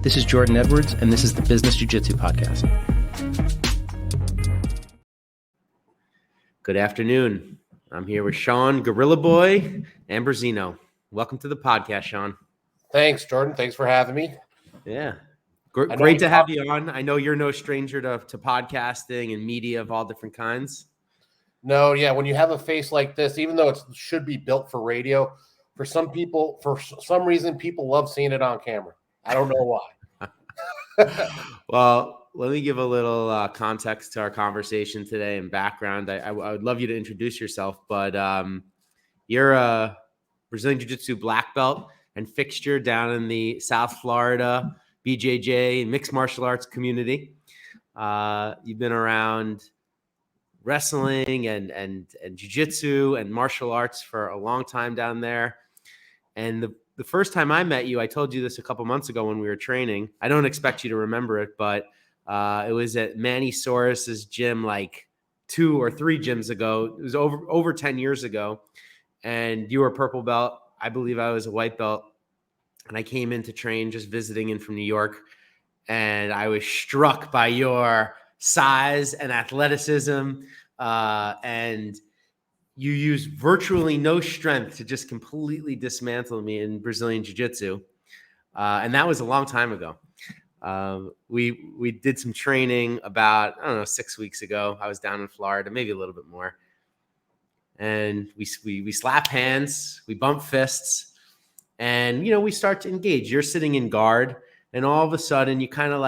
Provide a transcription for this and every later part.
This is Jordan Edwards, and this is the Business Jiu Jitsu Podcast. Good afternoon. I'm here with Shawn Gorilla Boy Ambrosino. Welcome to the podcast, Shawn. Thanks, Jordan. Thanks for having me. Yeah. Great to have you on. I know you're no stranger to podcasting and media of all different kinds. No, yeah. When you have a face like this, even though it should be built for radio, for some people, for some reason, people love seeing it on camera. I don't know why. Well, let me give a little context to our conversation today and background. I would love you to introduce yourself, but you're a Brazilian Jiu-Jitsu black belt and fixture down in the South Florida BJJ mixed martial arts community. You've been around wrestling and jiu-jitsu and martial arts for a long time down there. And the first time I met you, I told you this a couple months ago when we were training. I don't expect you to remember it, but it was at Manny Soros's gym like 2 or 3 gyms ago. It was over 10 years ago. And you were a purple belt. I believe I was a white belt. And I came in to train, just visiting in from New York. And I was struck by your size and athleticism. And you use virtually no strength to just completely dismantle me in Brazilian Jiu-Jitsu. And that was a long time ago. We did some training about, 6 weeks ago. I was down in Florida, maybe a little bit more. And we slap hands, we bump fists, and, we start to engage. You're sitting in guard, and all of a sudden you kind of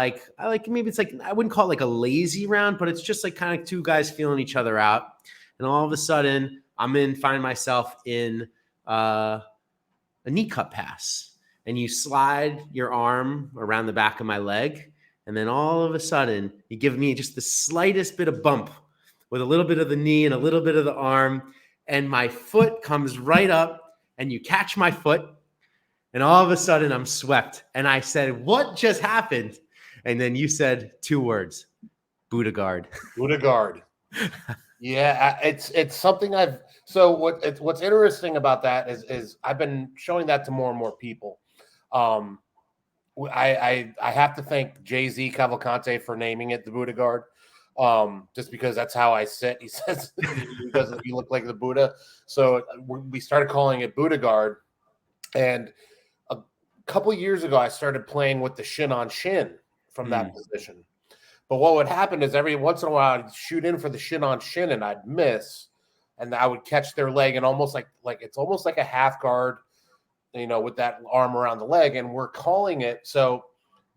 maybe it's like, I wouldn't call it like a lazy round, but it's just like kind of two guys feeling each other out. And all of a sudden, find myself in a knee cut pass. And you slide your arm around the back of my leg. And then all of a sudden, you give me just the slightest bit of bump with a little bit of the knee and a little bit of the arm. And my foot comes right up, and you catch my foot. And all of a sudden, I'm swept. And I said, "What just happened?" And then you said 2 words: Buddha guard. Buddha guard. Yeah, it's something what's interesting about that is I've been showing that to more and more people. I have to thank Jay-Z Cavalcante for naming it the Buddha guard. Just because that's how I sit. He says because you look like the Buddha. So we started calling it Buddha guard. And a couple years ago, I started playing with the shin on shin from that position. But what would happen is every once in a while I'd shoot in for the shin on shin and I'd miss, and I would catch their leg and almost like it's almost like a half guard, with that arm around the leg. And we're calling it, so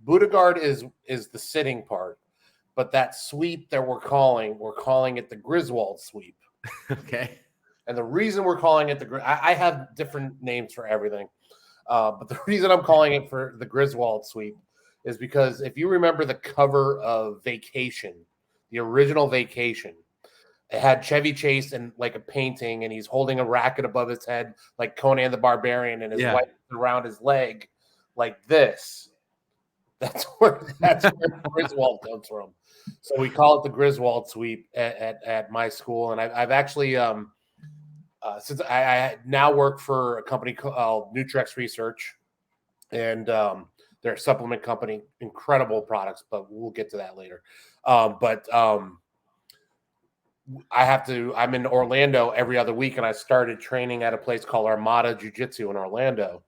Buddha guard is the sitting part, but that sweep that we're calling it the Griswold sweep. Okay. And the reason we're calling it I have different names for everything, but the reason I'm calling it for the Griswold sweep is because if you remember the cover of Vacation, the original Vacation, it had Chevy Chase in like a painting, and he's holding a racket above his head like Conan the Barbarian, and his wife around his leg like this. That's where Griswold comes from. So we call it the Griswold sweep at my school, and I've actually since I now work for a company called Nutrex Research, and they're a supplement company, incredible products, but we'll get to that later. I'm in Orlando every other week, and I started training at a place called Armada Jiu-Jitsu in Orlando.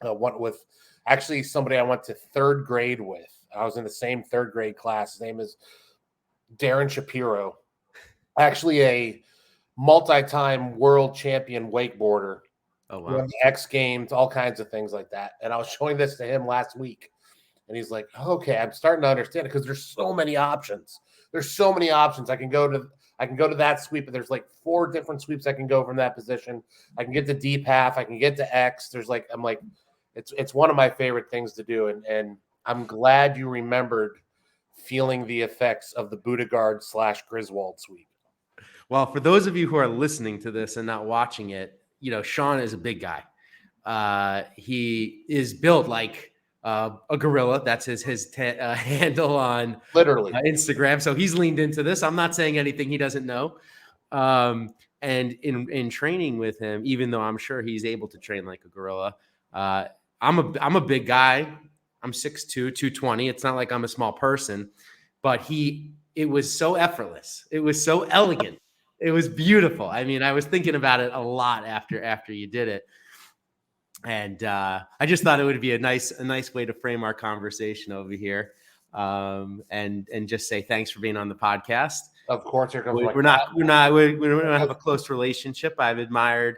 Went with actually somebody I went to 3rd grade with. I was in the same 3rd grade class. His name is Darren Shapiro, actually a multi-time world champion wakeboarder. Oh, wow. Won the X Games, all kinds of things like that. And I was showing this to him last week, and he's like, "Okay, I'm starting to understand it because there's so many options. There's so many options. I can go to that sweep, but there's like 4 different sweeps I can go from that position. I can get to deep half. I can get to X. It's one of my favorite things to do, and I'm glad you remembered feeling the effects of the Buddha guard / Griswold sweep. Well, for those of you who are listening to this and not watching it, Shawn is a big guy. He is built like a gorilla. That's his handle on literally Instagram. So he's leaned into this. I'm not saying anything he doesn't know. And in training with him, even though I'm sure he's able to train like a gorilla, I'm a big guy. I'm 6'2", 220. It's not like I'm a small person, but it was so effortless. It was so elegant. It was beautiful. I mean, I was thinking about it a lot after you did it. And I just thought it would be a nice way to frame our conversation over here, and just say thanks for being on the podcast. Of course, here comes We my don't have a close relationship. I've admired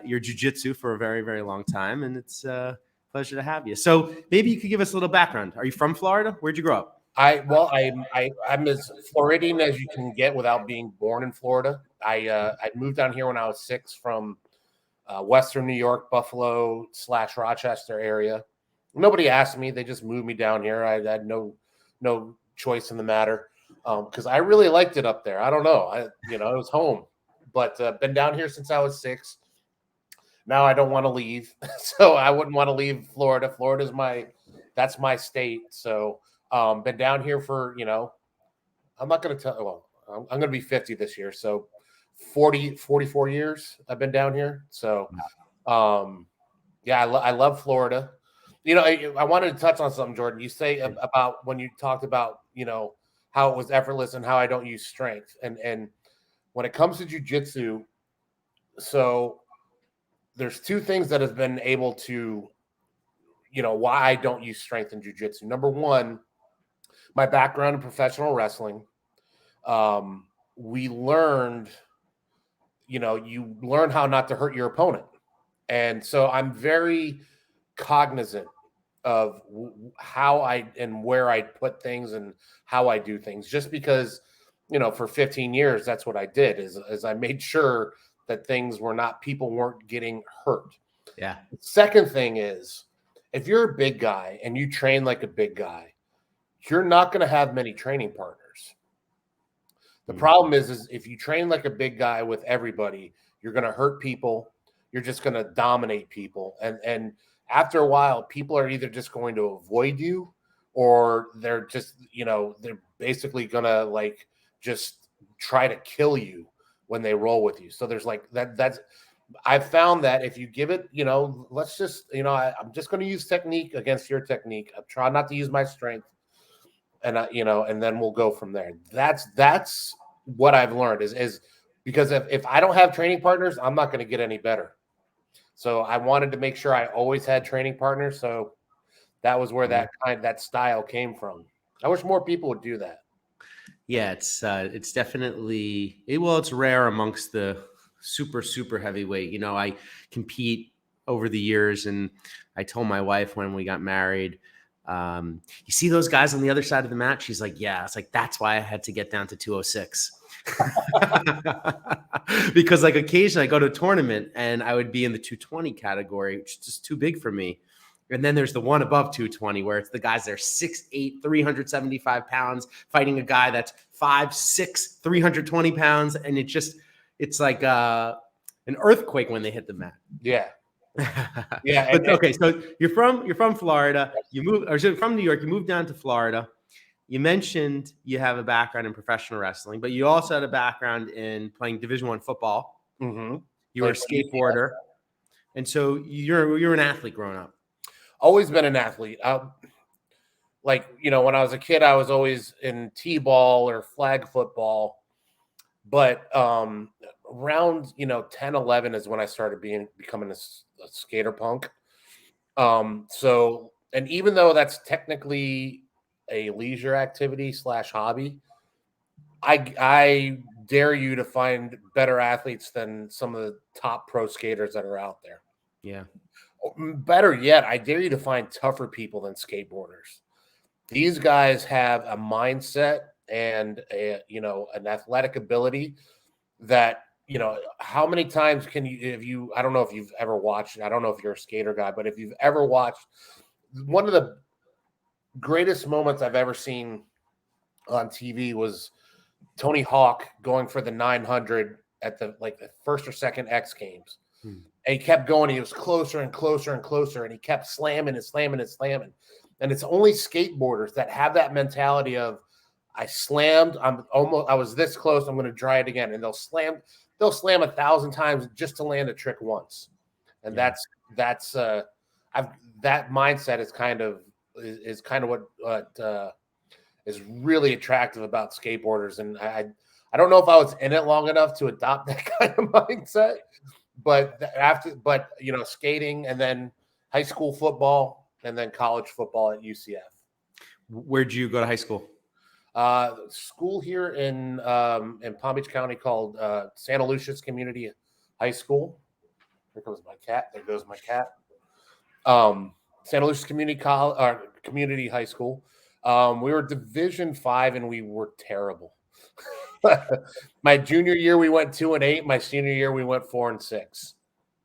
your jiu-jitsu for a very, very long time, and it's a pleasure to have you. So maybe you could give us a little background. Are you from Florida? Where'd you grow up? I'm as Floridian as you can get without being born in Florida. I moved down here when I was 6 from Western New York, Buffalo / Rochester area. Nobody asked me; they just moved me down here. I had no choice in the matter because I really liked it up there. I don't know, it was home, but been down here since I was 6. Now I don't want to leave, so I wouldn't want to leave Florida. Florida's that's my state. So been down here for I'm not going to tell. Well, I'm going to be 50 this year, so 44 years I've been down here. So I love Florida. I wanted to touch on something, Jordan. You say about when you talked about how it was effortless and how I don't use strength, and when it comes to jiu-jitsu, so there's 2 things that have been able to why I don't use strength in jiu-jitsu. Number 1, my background in professional wrestling. We learned you learn how not to hurt your opponent. And so I'm very cognizant of how and where I put things and how I do things, just because, for 15 years, that's what I did is I made sure that people weren't getting hurt. Yeah. The second thing is, if you're a big guy and you train like a big guy, you're not going to have many training partners. The problem is if you train like a big guy with everybody, you're going to hurt people. You're just going to dominate people. And after a while, people are either just going to avoid you, or they're just, they're basically going to just try to kill you when they roll with you. So there's I've found that if you give it, let's just, I'm just going to use technique against your technique. I'm trying not to use my strength. And and then we'll go from there. That's what I've learned is because if I don't have training partners, I'm not going to get any better. So I wanted to make sure I always had training partners. So that was where that style came from. I wish more people would do that. Yeah, it's definitely it's rare amongst the super heavyweight. I compete over the years, and I told my wife when we got married, you see those guys on the other side of the mat? She's like, yeah. It's like, that's why I had to get down to 206. Because occasionally I go to a tournament and I would be in the 220 category, which is just too big for me. And then there's the one above 220 where it's the guys that are 6'8", 375 pounds fighting a guy that's 5'6", 320 pounds. And it's like an earthquake when they hit the mat. Yeah. Yeah. But okay, so you're from Florida. You moved, or from New York. You moved down to Florida. You mentioned you have a background in professional wrestling, but you also had a background in playing Division I football. Mm-hmm. You were a skateboarder, and so you're an athlete growing up. Always been an athlete. When I was a kid, I was always in t-ball or flag football. But around 10, 11 is when I started becoming a skater punk. And even though that's technically a leisure activity / hobby, I dare you to find better athletes than some of the top pro skaters that are out there. Yeah. Better yet, I dare you to find tougher people than skateboarders. These guys have a mindset and an athletic ability that, how many times can you, I don't know if you've ever watched, I don't know if you're a skater guy, but if you've ever watched, one of the greatest moments I've ever seen on TV was Tony Hawk going for the 900 at the first or second X Games. And he kept going. He was closer and closer and closer, and he kept slamming and slamming and slamming. And it's only skateboarders that have that mentality of, I slammed, I was this close, I'm going to try it again. And they'll slam 1,000 times just to land a trick once. And that mindset is kind of is kind of what is really attractive about skateboarders. And I don't know if I was in it long enough to adopt that kind of mindset, but skating and then high school football and then college football at UCF. Where'd you go to high school? School here in Palm Beach County called Santa Lucia's Community High School. There goes my cat. There goes my cat. Santa Lucia's Community High School. We were Division 5 and we were terrible. My junior year we went 2-8. My senior year we went 4-6.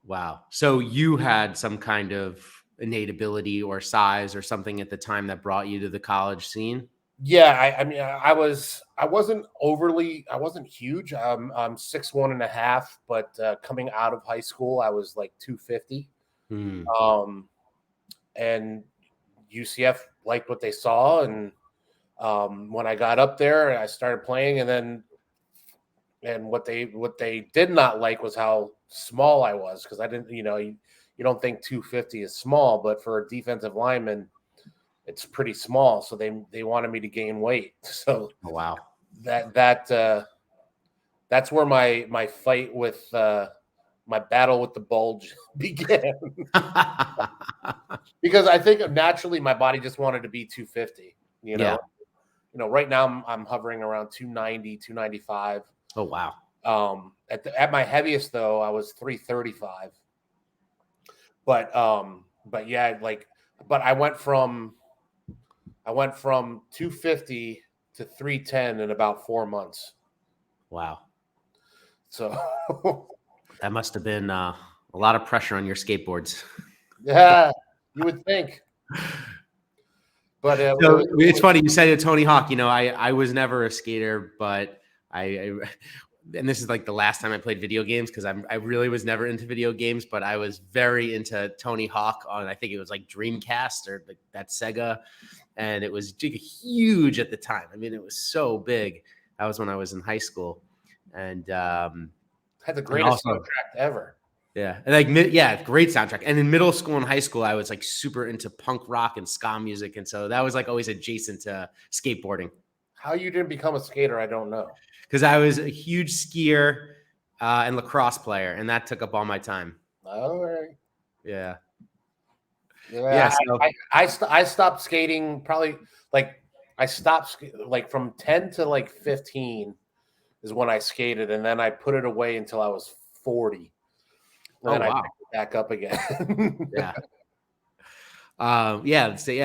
Wow. So you had some kind of innate ability or size or something at the time that brought you to the college scene? Yeah, I wasn't huge. I'm 6'1.5", but coming out of high school, I was like 250. And UCF liked what they saw, and when I got up there, I started playing, and what they did not like was how small I was, because I didn't, you don't think 250 is small, but for a defensive lineman, it's pretty small. So they wanted me to gain weight. So wow, that's where my fight with my battle with the bulge began. Because I think naturally my body just wanted to be 250. Yeah. Right now I'm hovering around 290, 295. Oh wow. At my heaviest though, I was 335. But yeah, but I went from 250 to 310 in about 4 months. Wow. So that must have been a lot of pressure on your skateboards. Yeah, you would think. But it's funny you said Tony Hawk. I was never a skater, but and this is like the last time I played video games, because I really was never into video games, but I was very into Tony Hawk on, I think it was like Dreamcast or that Sega, and it was huge at the time. I mean, it was so big. That was when I was in high school, and had the greatest soundtrack ever. Yeah, and great soundtrack. And in middle school and high school, I was like super into punk rock and ska music, and so that was like always adjacent to skateboarding. How you didn't become a skater, I don't know. Because I was a huge skier and lacrosse player, and that took up all my time. All right. Yeah. So I stopped skating probably from 10 to 15 is when I skated, and then I put it away until I was 40. And then I picked it back up again. Yeah.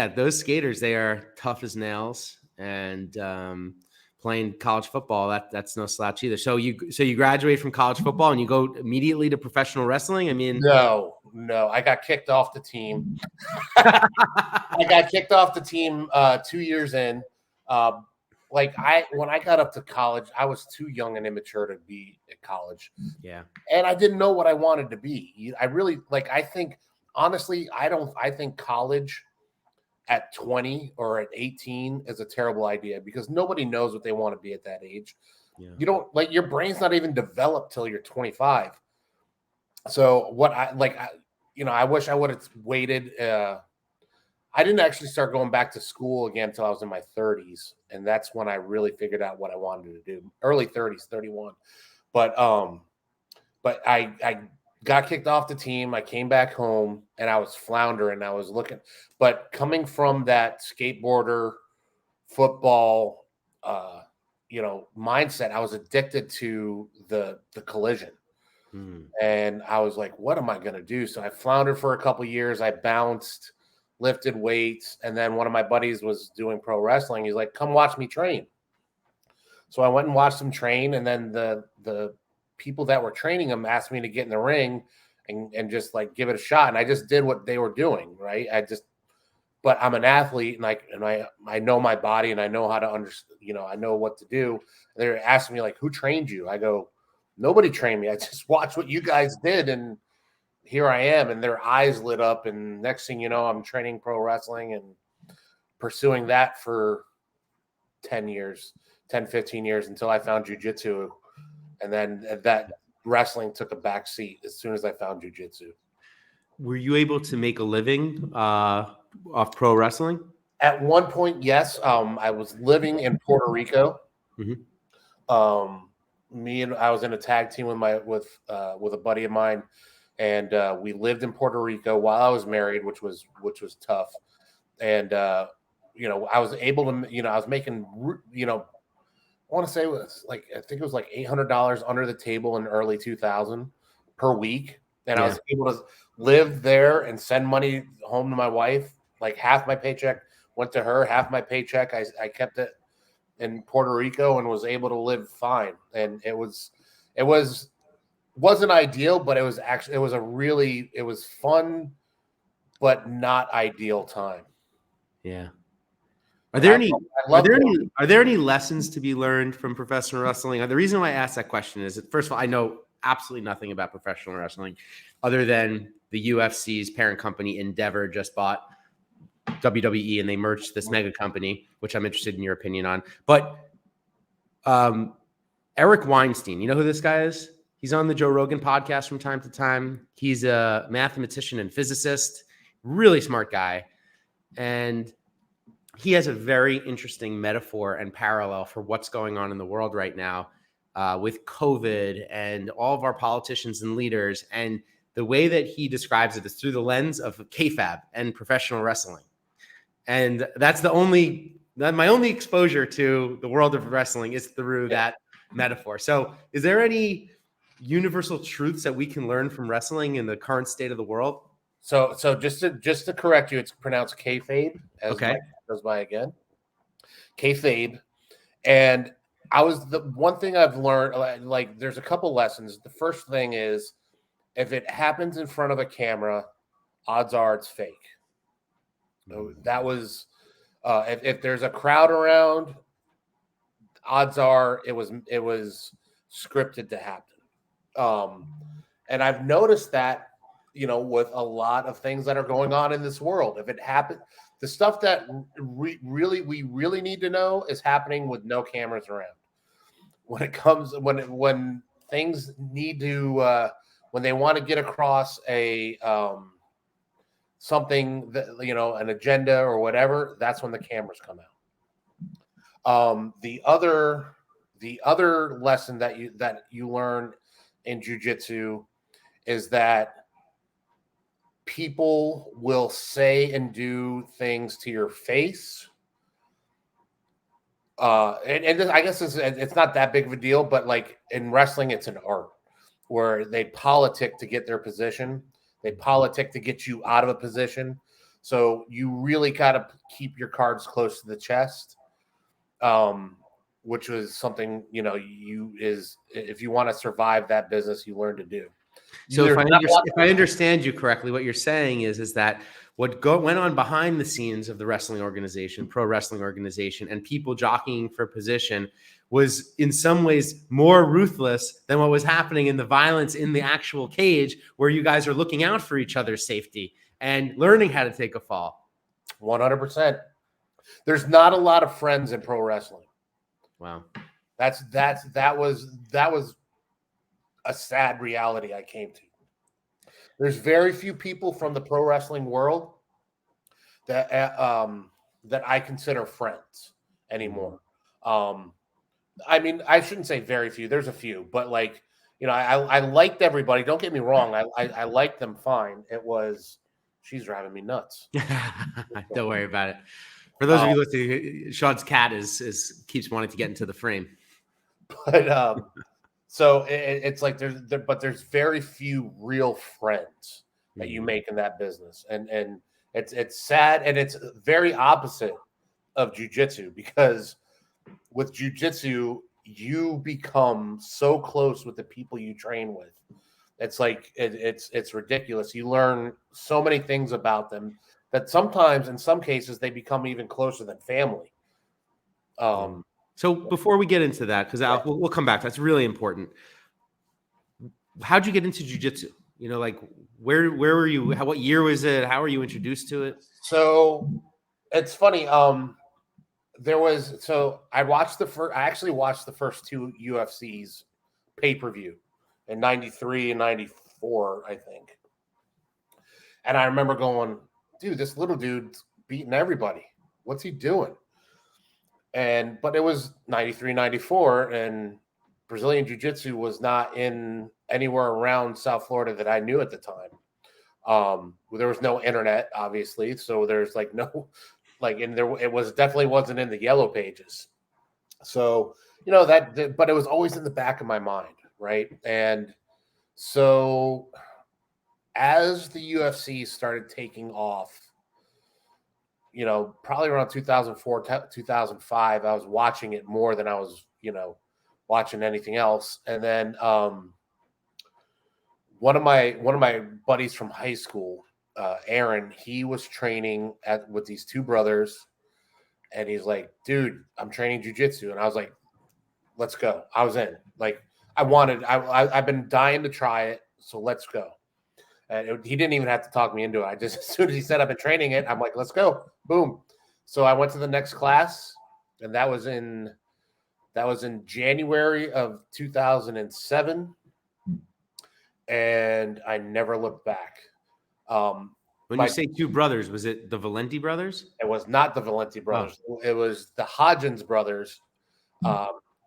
Those skaters, they are tough as nails, and playing college football, that's no slouch either. So you graduate from college football and you go immediately to professional wrestling? I mean, no, I got kicked off the team. I got kicked off the team 2 years in. When I got up to college, I was too young and immature to be at college. Yeah. And I didn't know what I wanted to be. I really I think honestly, I think college at 20 or at 18 is a terrible idea, because nobody knows what they want to be at that age. Yeah. You don't your brain's not even developed till you're 25. So what I wish I would have waited. I didn't actually start going back to school again until I was in my 30s. And that's when I really figured out what I wanted to do. Early 30s, 31. But I got kicked off the team. I came back home and I was floundering. I was looking, but coming from that skateboarder, football, mindset, I was addicted to the collision. And I was like, what am I going to do? So I floundered for a couple of years. I bounced, lifted weights. And then one of my buddies was doing pro wrestling. He's like, come watch me train. So I went and watched him train. And then the people that were training him asked me to get in the ring and just give it a shot. And I just did what they were doing. Right. But I'm an athlete, and I know my body, and I know how to understand, I know what to do. And they're asking me who trained you? I go, nobody trained me. I just watched what you guys did. And here I am. And their eyes lit up. And next thing you know, I'm training pro wrestling and pursuing that for 10, 15 years until I found Jiu Jitsu. And then that wrestling took a back seat as soon as I found Jiu Jitsu. Were you able to make a living off pro wrestling? At one point, yes. I was living in Puerto Rico. Mhm. I was in a tag team with a buddy of mine, and we lived in Puerto Rico while I was married, which was tough. And I was able to, I was making, I want to say it was like, I think it was like $800 under the table in early 2000 per week, and I Yeah. was able to live there and send money home to my wife. Like half my paycheck went to her, half my paycheck I kept it in Puerto Rico and was able to live fine. And it wasn't ideal, but it was fun, but not ideal time. Yeah. And Are there any lessons to be learned from professional wrestling? The reason why I asked that question is that, first of all, I know absolutely nothing about professional wrestling other than the UFC's parent company Endeavor just bought WWE and they merged this mega company, which I'm interested in your opinion on. But Eric Weinstein, you know who this guy is? He's on the Joe Rogan podcast from time to time. He's a mathematician and physicist, really smart guy. And he has a very interesting metaphor and parallel for what's going on in the world right now with COVID and all of our politicians and leaders. And the way that he describes it is through the lens of kayfabe and professional wrestling. And that's my only exposure to the world of wrestling is through that metaphor. So is there any universal truths that we can learn from wrestling in the current state of the world? So just to correct you, it's pronounced kayfabe, as Okay. Mike goes by again. Kayfabe. And the one thing I've learned, like there's a couple lessons. The first thing is, if it happens in front of a camera, odds are it's fake. So that was, if there's a crowd around, odds are it was scripted to happen. And I've noticed that, with a lot of things that are going on in this world, if it happens, the stuff that we really need to know is happening with no cameras around. When things need to, when they want to get across a something that, an agenda or whatever, that's when the cameras come out. The other lesson that you learn in jiu-jitsu is that people will say and do things to your face. I guess it's not that big of a deal, but like in wrestling, it's an art where they politic to get their position. They politic to get you out of a position. So you really got to keep your cards close to the chest, which was something, if you want to survive that business, you learn to do. So if I understand you correctly, what you're saying is that what went on behind the scenes of the wrestling organization, pro wrestling organization, and people jockeying for position was in some ways more ruthless than what was happening in the violence in the actual cage, where you guys are looking out for each other's safety and learning how to take a fall. 100%. There's not a lot of friends in pro wrestling. Wow. That was a sad reality I came to. There's very few people from the pro wrestling world that I consider friends anymore. I mean, I shouldn't say very few. There's a few, but like, I liked everybody. Don't get me wrong. I liked them fine. It was, she's driving me nuts. Don't worry about it. For those of you listening, Shawn's cat keeps wanting to get into the frame. But so it's like there's very few real friends that you make in that business, and it's sad, and it's very opposite of jiu-jitsu, because with jiu-jitsu you become so close with the people you train with. It's like it's ridiculous. You learn so many things about them that sometimes, in some cases, they become even closer than family. So before we get into that, because we'll come back, that's really important. How'd you get into jiu-jitsu? Like where were you? What year was it? How were you introduced to it? So it's funny. I actually watched the first two UFCs pay-per-view in 93 and 94, I think. And I remember going, dude, this little dude's beating everybody. what's he doing? But it was 93, 94, and Brazilian Jiu-Jitsu was not in anywhere around South Florida that I knew at the time. There was no internet, obviously, so there's like no, like, and it was definitely wasn't in the yellow pages. So, but it was always in the back of my mind, right? And so as the UFC started taking off, probably around 2004, 2005, I was watching it more than I was, watching anything else. And then one of my buddies from high school, Aaron, he was training with these two brothers, and he's like, "Dude, I'm training jiu-jitsu," and I was like, "Let's go." I was in. Like, I've been dying to try it, so let's go. And he didn't even have to talk me into it. I just, as soon as he said I've been training it, I'm like, let's go. Boom. So I went to the next class, and that was in January of 2007. And I never looked back. When you say two brothers, was it the Valenti brothers? It was not the Valenti brothers. Oh. It was the Hodgins brothers,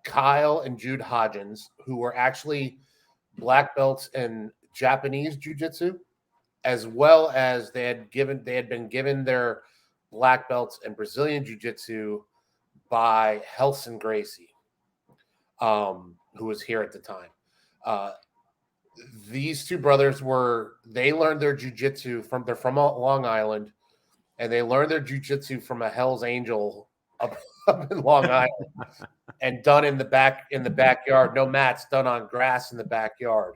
Kyle and Jude Hodgins, who were actually black belts in Japanese jiu-jitsu, as well as they had been given their black belts in Brazilian jiu-jitsu by Helson Gracie, who was here at the time. These two brothers they learned their jiu-jitsu they're from Long Island, and they learned their jiu-jitsu from a Hell's Angel up in Long Island, and done in the backyard. No mats, done on grass in the backyard.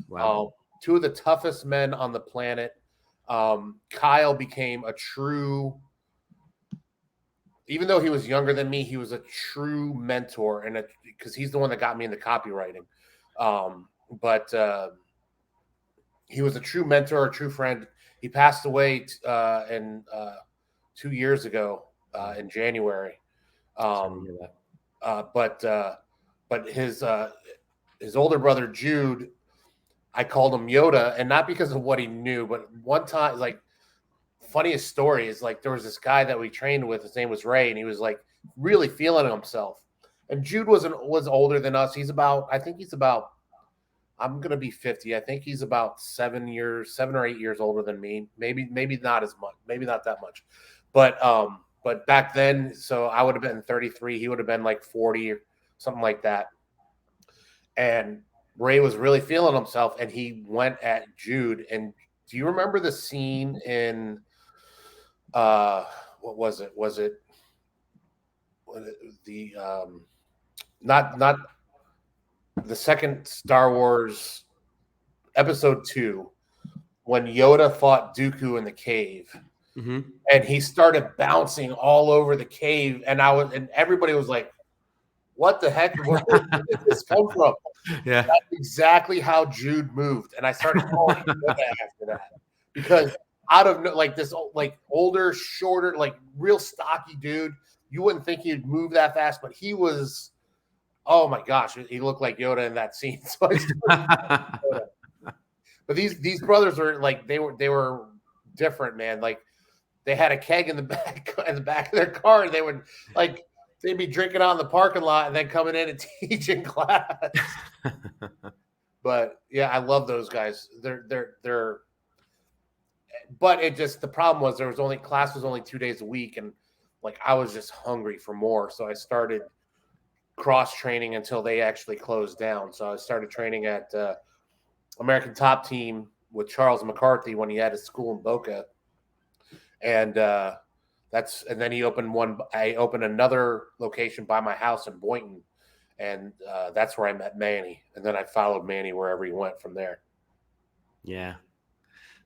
Wow. Two of the toughest men on the planet. Kyle became a true, even though he was younger than me, he was a true mentor, and because he's the one that got me into copywriting. But he was a true mentor, a true friend. He passed away 2 years ago in January. But his older brother Jude, I called him Yoda, and not because of what he knew, but one time, like, funniest story is, like, there was this guy that we trained with. His name was Ray, and he was like really feeling himself. And Jude was older than us. I'm going to be 50. I think he's about 7 or 8 years older than me. Maybe not as much, maybe not that much. But back then, so I would have been 33. He would have been like 40 or something like that. And Ray was really feeling himself, and he went at Jude. And do you remember the scene in what was it? Was it the not the second Star Wars episode 2, when Yoda fought Dooku in the cave, and he started bouncing all over the cave, and everybody was like, "What the heck? Where did this come from?" Yeah, that's exactly how Jude moved, and I started calling him Yoda after that, because out of this older, shorter, like real stocky dude, you wouldn't think he'd move that fast, but he was. Oh my gosh, he looked like Yoda in that scene. So but these brothers are like, they were different, man. Like, they had a keg in the back of their car, and they'd be drinking out in the parking lot and then coming in and teaching class. But yeah, I love those guys. But the problem was class was only 2 days a week, and like I was just hungry for more, so I started cross training until they actually closed down. So I started training at American Top Team with Charles McCarthy when he had his school in Boca, and then he opened one. I opened another location by my house in Boynton, and that's where I met Manny, and then I followed Manny wherever he went from there. Yeah.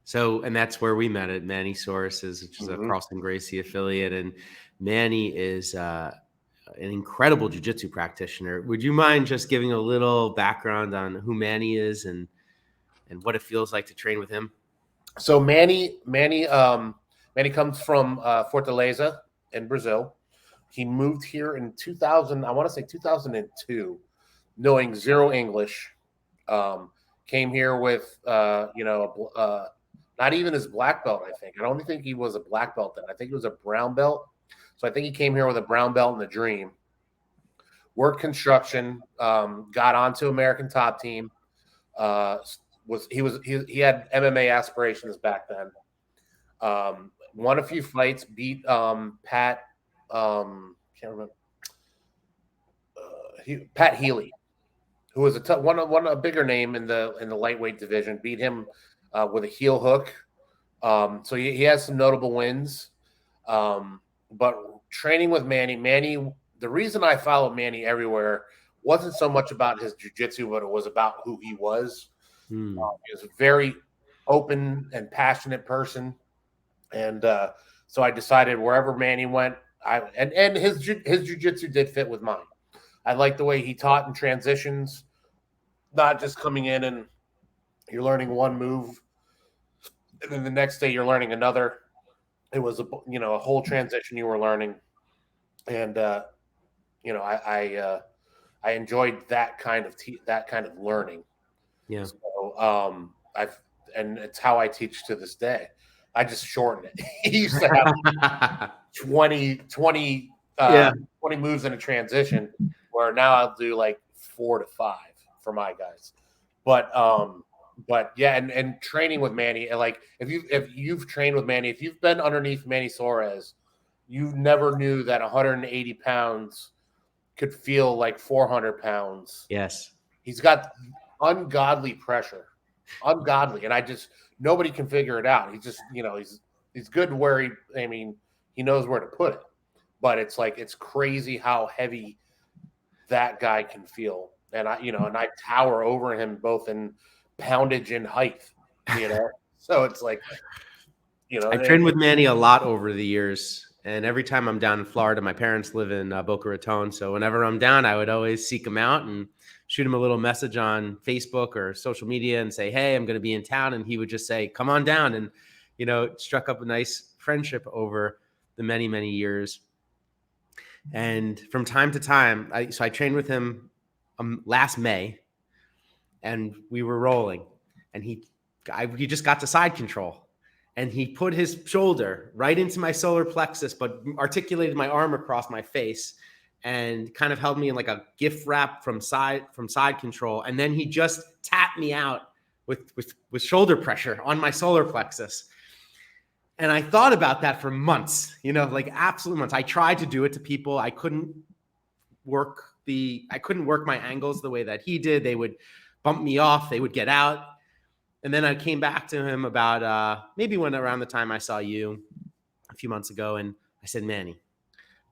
So, and that's where we met at Manny Sources, which is a Carlson Gracie affiliate, and Manny is an incredible jiu-jitsu practitioner. Would you mind just giving a little background on who Manny is and what it feels like to train with him? So Manny comes from Fortaleza in Brazil. He moved here in 2000, I want to say 2002, knowing zero English. Came here with not even his black belt, I think. I don't think he was a black belt then. I think he was a brown belt. So I think he came here with a brown belt and a dream. Worked construction, got onto American Top Team. He had MMA aspirations back then. Won a few fights, beat Pat. Can't remember. Pat Healy, who was a bigger name in the lightweight division. Beat him with a heel hook. So he has some notable wins. But training with Manny, the reason I followed Manny everywhere wasn't so much about his jiu-jitsu, but it was about who he was. He was a very open and passionate person. And so I decided wherever Manny went, and his jiu-jitsu did fit with mine. I liked the way he taught in transitions, not just coming in and you're learning one move, and then the next day you're learning another. It was a whole transition you were learning, and I enjoyed that kind of learning. Yeah. So and it's how I teach to this day. I just shorten it. He used to have 20 moves in a transition, where now I'll do like 4 to 5 for my guys. But yeah, and training with Manny, like if you've trained with Manny, if you've been underneath Manny Suarez, you never knew that 180 pounds could feel like 400 pounds. Yes. He's got ungodly pressure. Ungodly. And nobody can figure it out. He's just, he's good where he knows where to put it. But it's like, it's crazy how heavy that guy can feel. And I tower over him both in poundage and height, So it's like, I've trained with Manny a lot over the years. And every time I'm down in Florida, my parents live in Boca Raton. So whenever I'm down, I would always seek him out and shoot him a little message on Facebook or social media and say, hey, I'm going to be in town. And he would just say, come on down. And, struck up a nice friendship over the many, many years. And from time to time, I trained with him last May, and we were rolling. And he just got to side control. And he put his shoulder right into my solar plexus, but articulated my arm across my face and kind of held me in like a gift wrap from side control. And then he just tapped me out with shoulder pressure on my solar plexus. And I thought about that for months, like absolute months. I tried to do it to people. I couldn't work my angles the way that he did. They would bump me off. They would get out. And then I came back to him about maybe around the time I saw you a few months ago. And I said, Manny,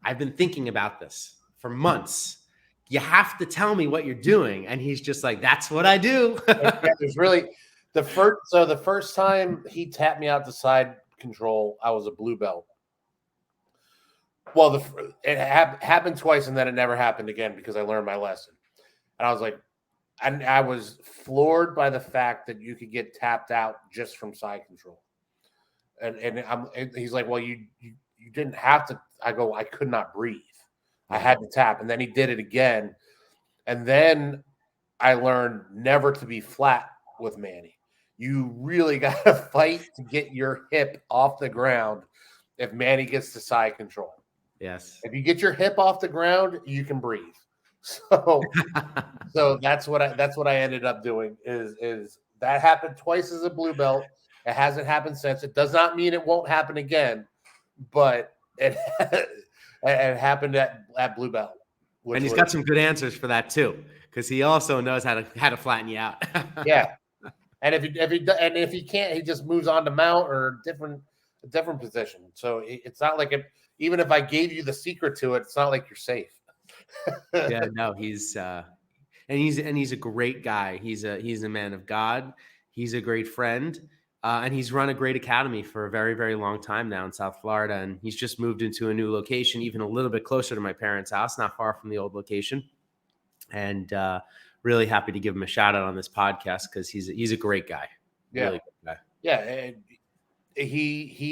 I've been thinking about this for months. You have to tell me what you're doing. And he's just like, that's what I do. There's really the first time he tapped me out to side control, I was a blue belt. Well, it happened twice, and then it never happened again because I learned my lesson. And I was like, and I was floored by the fact that you could get tapped out just from side control. And he's like, well, you didn't have to. I go, I could not breathe. I had to tap. And then he did it again. And then I learned never to be flat with Manny. You really got to fight to get your hip off the ground if Manny gets to side control. Yes. If you get your hip off the ground, you can breathe. So that's what I ended up doing is that happened twice as a blue belt. It hasn't happened since. It does not mean it won't happen again, but it happened at blue belt. And he's got some good answers for that too, because he also knows how to flatten you out. Yeah, and if he can't, he just moves on to mount or a different position. So it's not like even if I gave you the secret to it, it's not like you're safe. Yeah, no, he's a great guy. He's a man of God. He's a great friend. And he's run a great academy for a very, very long time now in South Florida. And he's just moved into a new location, even a little bit closer to my parents' house, not far from the old location. And really happy to give him a shout out on this podcast because he's a great guy. Yeah. Really good guy. Yeah. And he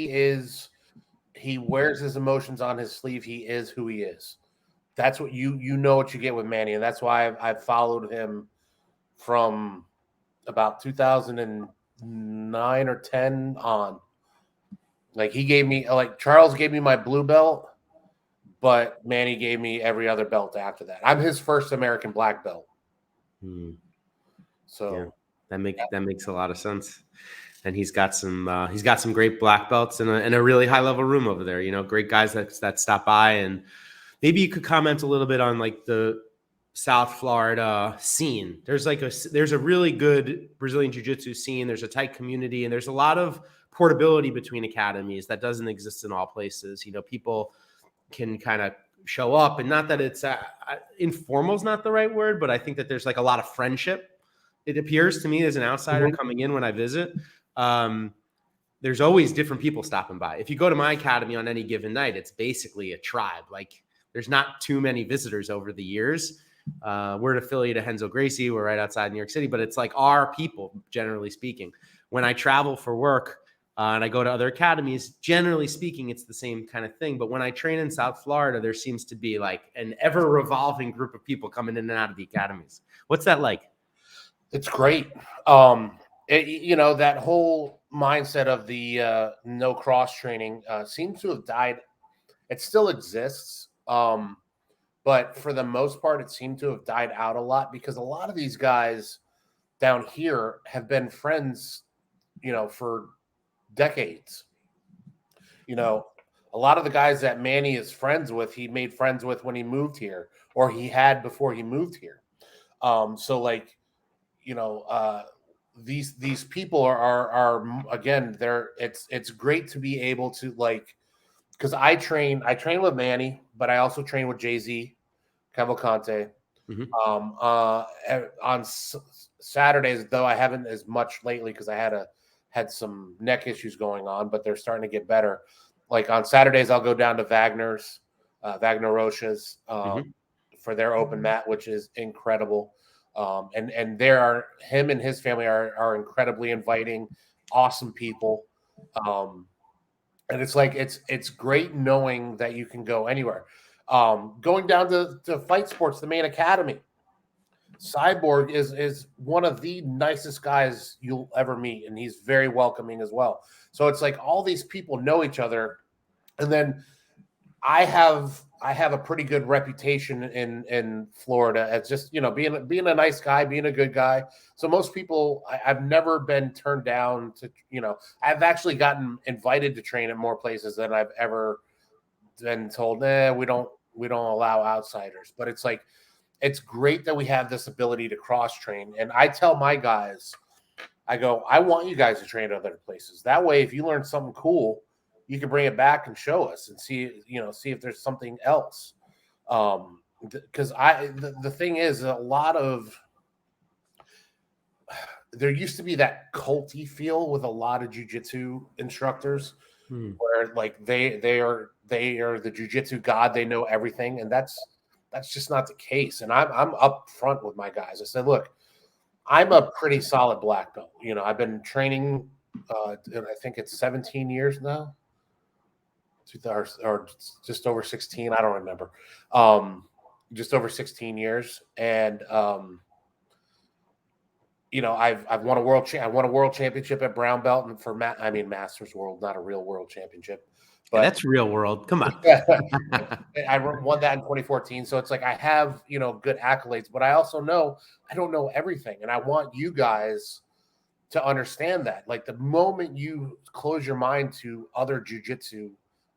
wears his emotions on his sleeve. He is who he is. That's what you know what you get with Manny. And that's why I've followed him from about 2009 or 10 on. Like Charles gave me my blue belt. but Manny gave me every other belt after that. I'm his first American black belt. So yeah, that makes a lot of sense. And he's got some great black belts and a really high level room over there. You know, great guys that stop by. And maybe you could comment a little bit on like the South Florida scene. There's a really good Brazilian Jiu-Jitsu scene. There's a tight community, and there's a lot of portability between academies that doesn't exist in all places. You know, people can kind of show up, and not that it's informal is not the right word, but I think that there's like a lot of friendship. It appears to me as an outsider coming in when I visit. There's always different people stopping by. If you go to my academy on any given night, it's basically a tribe. Like there's not too many visitors over the years. We're an affiliate of Renzo Gracie. We're right outside New York City, but it's like our people, generally speaking. When I travel for work and I go to other academies, generally speaking, it's the same kind of thing. But when I train in South Florida, there seems to be like an ever revolving group of people coming in and out of the academies. What's that like? It's great. That whole mindset of the no cross training seems to have died. It still exists. But for the most part, it seemed to have died out a lot because a lot of these guys down here have been friends, for decades. A lot of the guys that Manny is friends with, he made friends with when he moved here, or he had before he moved here. These people are again, it's great to be able to because I train with Manny, but I also train with Jay-Z, Cavalcante. On Saturdays, though, I haven't as much lately because I had some neck issues going on, but they're starting to get better. Like on Saturdays, I'll go down to Wagner Rocha's for their open mat, which is incredible. And him and his family are incredibly inviting, awesome people. And it's like it's great knowing that you can go anywhere. Going down to Fight Sports, the main academy, Cyborg is one of the nicest guys you'll ever meet, and he's very welcoming as well. So it's like all these people know each other, and then I have a pretty good reputation in Florida as just being a nice guy, being a good guy. So most people, I've never been turned down to I've actually gotten invited to train at more places than I've ever been told. We don't allow outsiders. But it's like it's great that we have this ability to cross train. And I tell my guys, I go, I want you guys to train at other places. That way, if you learn something cool, you can bring it back and show us and see if there's something else. Because the thing is, a lot of there used to be that culty feel with a lot of jiu-jitsu instructors where like they are the jiu-jitsu god, they know everything, and that's just not the case. And I'm up front with my guys. I said, look, I'm a pretty solid black belt. I've been training I think it's 17 years now. Or just over 16, I don't remember. Just over 16 years, and I've won a world championship at brown belt, and for Masters World, not a real world championship, but that's real world. Come on. I won that in 2014. So it's like I have good accolades, but I also know I don't know everything, and I want you guys to understand that. Like the moment you close your mind to other jiu-jitsu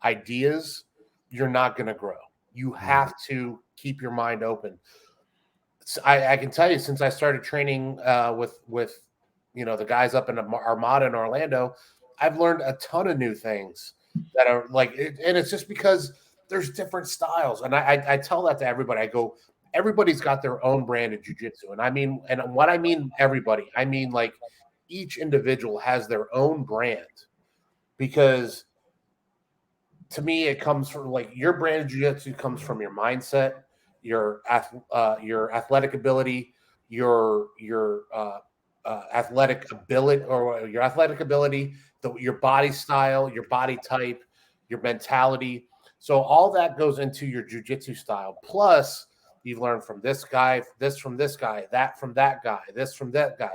ideas, you're not going to grow. You have to keep your mind open. So I can tell you, since I started training with the guys up in Armada in Orlando, I've learned a ton of new things that are like, and it's just because there's different styles. And I tell that to everybody. I go, everybody's got their own brand of jiu-jitsu. And what I mean everybody, I mean like each individual has their own brand, because to me, it comes from like your brand of jiu-jitsu comes from your mindset, your athletic ability, your athletic ability, your body style, your body type, your mentality. So all that goes into your jiu-jitsu style. Plus, you've learned from this guy, this from this guy, that from that guy, this from that guy.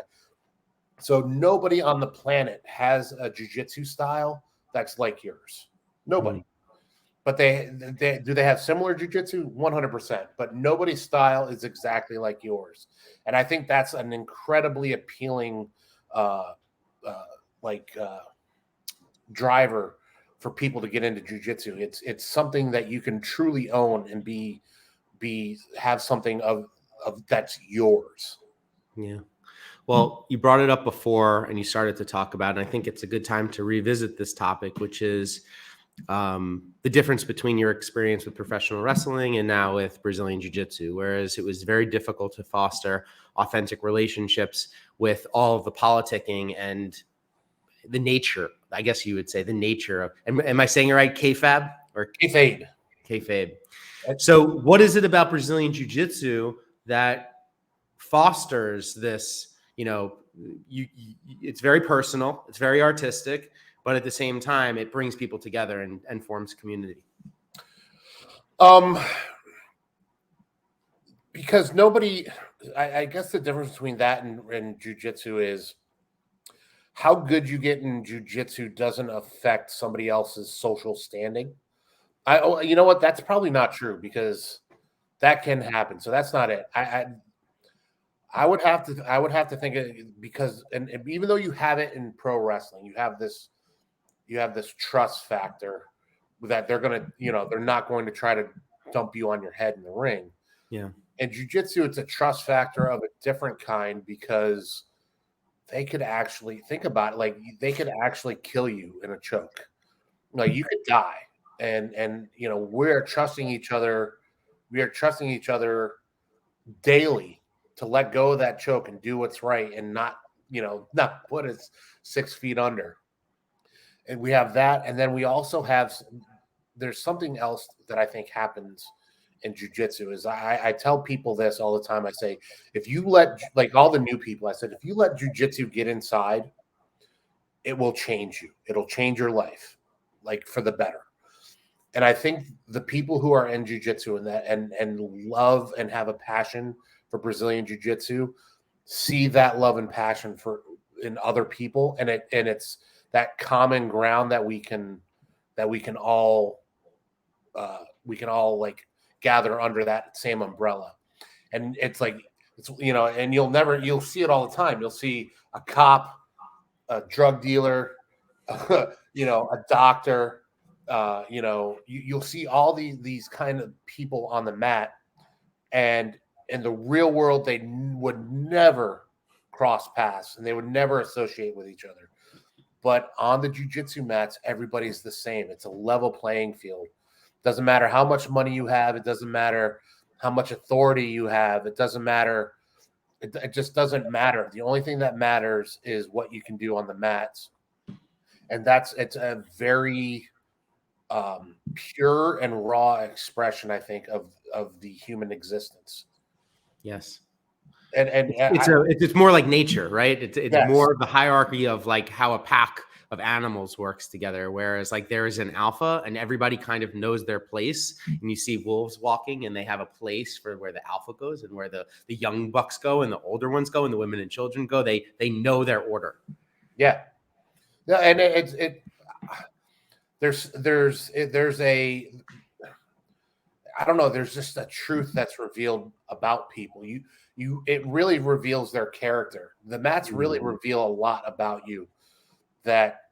So nobody on the planet has a jiu-jitsu style that's like yours. Nobody. But they do they have similar jiu-jitsu? 100%. But nobody's style is exactly like yours. And I think that's an incredibly appealing driver for people to get into jiu-jitsu. It's something that you can truly own and have something of that's yours. Yeah. Well, you brought it up before and you started to talk about it. And I think it's a good time to revisit this topic, which is the difference between your experience with professional wrestling and now with Brazilian Jiu-Jitsu, whereas it was very difficult to foster authentic relationships with all of the politicking and the nature, I guess you would say, the nature of, am I saying it right? Kayfabe or Kayfabe. Kayfabe. So what is it about Brazilian Jiu-Jitsu that fosters this, it's very personal, it's very artistic, but at the same time, it brings people together and forms community? Because I guess the difference between that and jiu-jitsu is how good you get in jiu-jitsu doesn't affect somebody else's social standing. You know what? That's probably not true because that can happen. So that's not it. I would have to think it because and even though you have it in pro wrestling, you have this trust factor that they're gonna, they're not going to try to dump you on your head in the ring. Yeah. And jiu-jitsu, it's a trust factor of a different kind because they could actually think about it, like they could actually kill you in a choke. Like you could die. And we're trusting each other. We are trusting each other daily to let go of that choke and do what's right and not put us 6 feet under. And we have that. And then we also have, there's something else that I think happens in jiu-jitsu is I tell people this all the time. I say, if you let, like all the new people, I said, if you let jiu-jitsu get inside, it will change you. It'll change your life, like for the better. And I think the people who are in jiu-jitsu and love and have a passion for Brazilian jiu-jitsu see that love and passion in other people, and it's that common ground that we can all like gather under that same umbrella. And it's like and you'll see it all the time. You'll see a cop, a drug dealer, a doctor. You'll see all these kind of people on the mat, and in the real world, they would never cross paths and they would never associate with each other. But on the jiu-jitsu mats, everybody's the same. It's a level playing field. Doesn't matter how much money you have. It doesn't matter how much authority you have. It doesn't matter. It just doesn't matter. The only thing that matters is what you can do on the mats. And it's a very pure and raw expression, I think, of the human existence. Yes. And it's more like nature, right? It's yes. more of the hierarchy of like how a pack of animals works together. Whereas like there is an alpha and everybody kind of knows their place. And you see wolves walking and they have a place for where the alpha goes and where the young bucks go and the older ones go and the women and children go. They know their order. Yeah. Yeah. And there's a, I don't know. There's just a truth that's revealed about people. It really reveals their character. The mats really reveal a lot about you that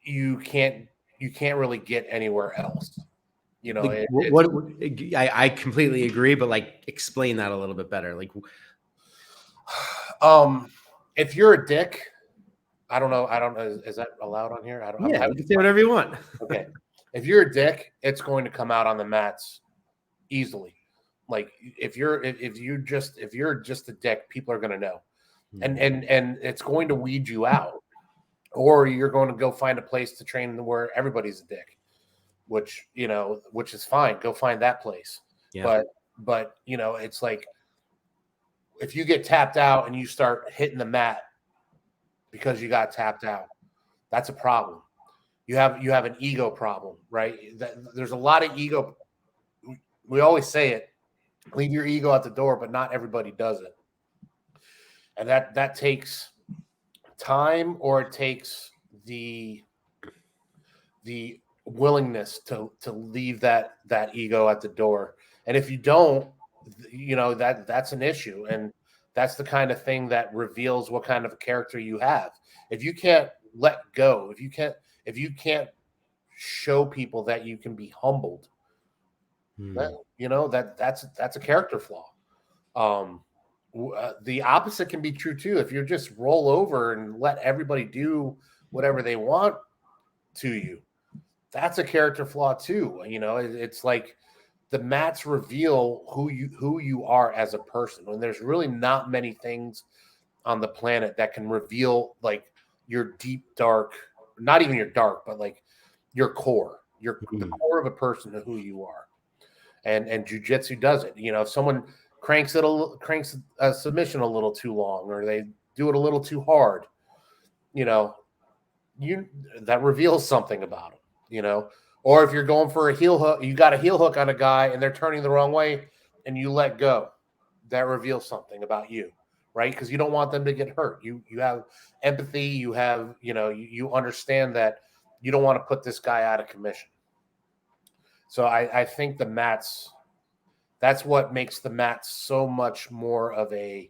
you can't really get anywhere else. I completely agree, but like explain that a little bit better. Like, if you're a dick, I don't know. Is that allowed on here? You can say whatever you want. Okay. If you're a dick, it's going to come out on the mats easily. Like if you're just a dick, people are going to know, and it's going to weed you out, or you're going to go find a place to train where everybody's a dick, which is fine. Go find that place. Yeah. But it's like if you get tapped out and you start hitting the mat because you got tapped out, that's a problem. You have an ego problem, right? There's a lot of ego. We always say it, leave your ego at the door, but not everybody does it. And that takes time, or it takes the willingness to leave that ego at the door. And if you don't, that's an issue. And that's the kind of thing that reveals what kind of a character you have. If you can't let go, if you can't show people that you can be humbled, that's a character flaw. The opposite can be true too. If you just roll over and let everybody do whatever they want to you, that's a character flaw too. It's like the mats reveal who you are as a person. And there's really not many things on the planet that can reveal like your deep, dark, not even your dark, but like your core, the core of a person of who you are. And jiu-jitsu does it. If someone cranks a submission a little too long, or they do it a little too hard, that reveals something about them, or if you're going for a heel hook, you got a heel hook on a guy and they're turning the wrong way and you let go, that reveals something about you, right? Because you don't want them to get hurt. You have empathy, you have, you understand that you don't want to put this guy out of commission. So I think the mats, that's what makes the mats so much more of that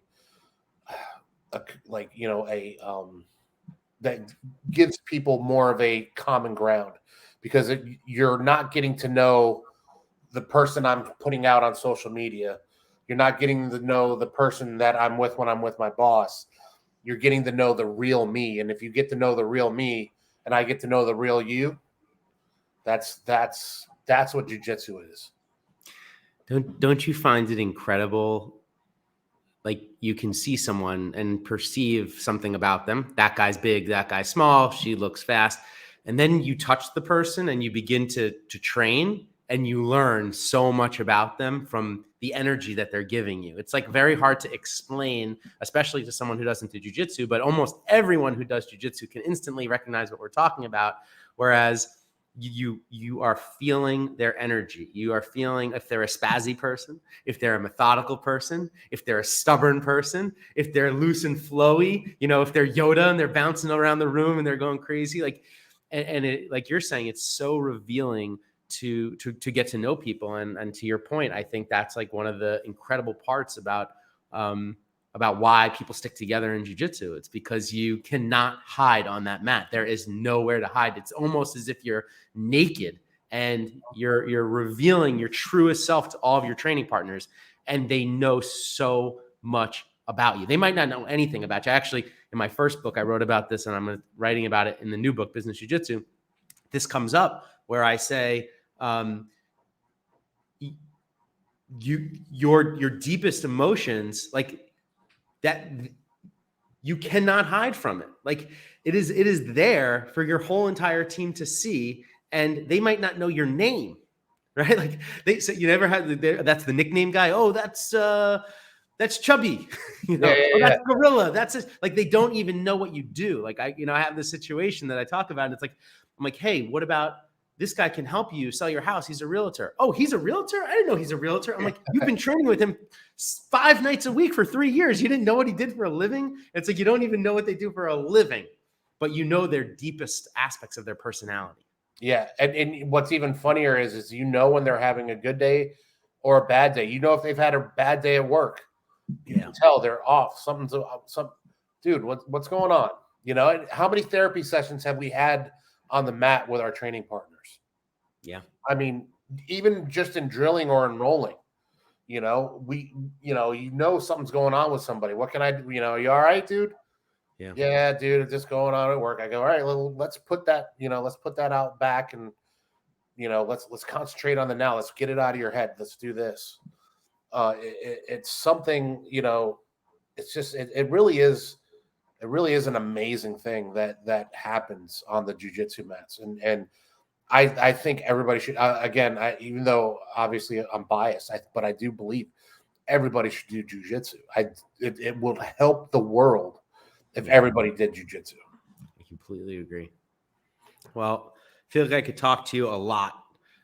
gives people more of a common ground, because you're not getting to know the person I'm putting out on social media. You're not getting to know the person that I'm with when I'm with my boss. You're getting to know the real me. And if you get to know the real me and I get to know the real you, that's what jiu-jitsu is. Don't you find it incredible? Like, you can see someone and perceive something about them. That guy's big, that guy's small, she looks fast. And then you touch the person and you begin to train, and you learn so much about them from the energy that they're giving you. It's like very hard to explain, especially to someone who doesn't do jiu-jitsu, but almost everyone who does jiu-jitsu can instantly recognize what we're talking about. Whereas you are feeling their energy. You are feeling if they're a spazzy person, if they're a methodical person, if they're a stubborn person, if they're loose and flowy, if they're Yoda and they're bouncing around the room and they're going crazy. Like, and it, like you're saying, it's so revealing to get to know people. And to your point, I think that's like one of the incredible parts about why people stick together in jiu-jitsu. It's because you cannot hide on that mat. There is nowhere to hide. It's almost as if you're naked and you're revealing your truest self to all of your training partners, and they know so much about you. They might not know anything about you. Actually, in my first book, I wrote about this, and I'm writing about it in the new book, Business Jiu-Jitsu. This comes up where I say, your deepest emotions, like that, you cannot hide from it. Like, it is there for your whole entire team to see, and they might not know your name, right? Like, you never had that's the nickname guy. Oh, that's Chubby, that's Gorilla. That's it. Like, they don't even know what you do. Like, I have this situation that I talk about, and it's like, I'm like, hey, what about this guy can help you sell your house? He's a realtor. Oh, he's a realtor? I didn't know he's a realtor. I'm like, you've been training with him 5 nights a week for 3 years. You didn't know what he did for a living? It's like, you don't even know what they do for a living, but you know their deepest aspects of their personality. Yeah. And what's even funnier is when they're having a good day or a bad day. If they've had a bad day at work, you can tell they're off. Dude, what's going on? How many therapy sessions have we had on the mat with our training partners? Yeah. I mean, even just in drilling or in rolling, something's going on with somebody. What can I do? You all right, dude? Yeah, dude, it's just going on at work. I go, all right, let's put that out back, and let's concentrate on the now. Let's get it out of your head. Let's do this. It's something, it's just, it really is an amazing thing that happens on the jiu-jitsu mats. And I think everybody should, even though obviously I'm biased, but I do believe everybody should do jiu-jitsu. It will help the world if everybody did jiu-jitsu. I completely agree. Well, I feel like I could talk to you a lot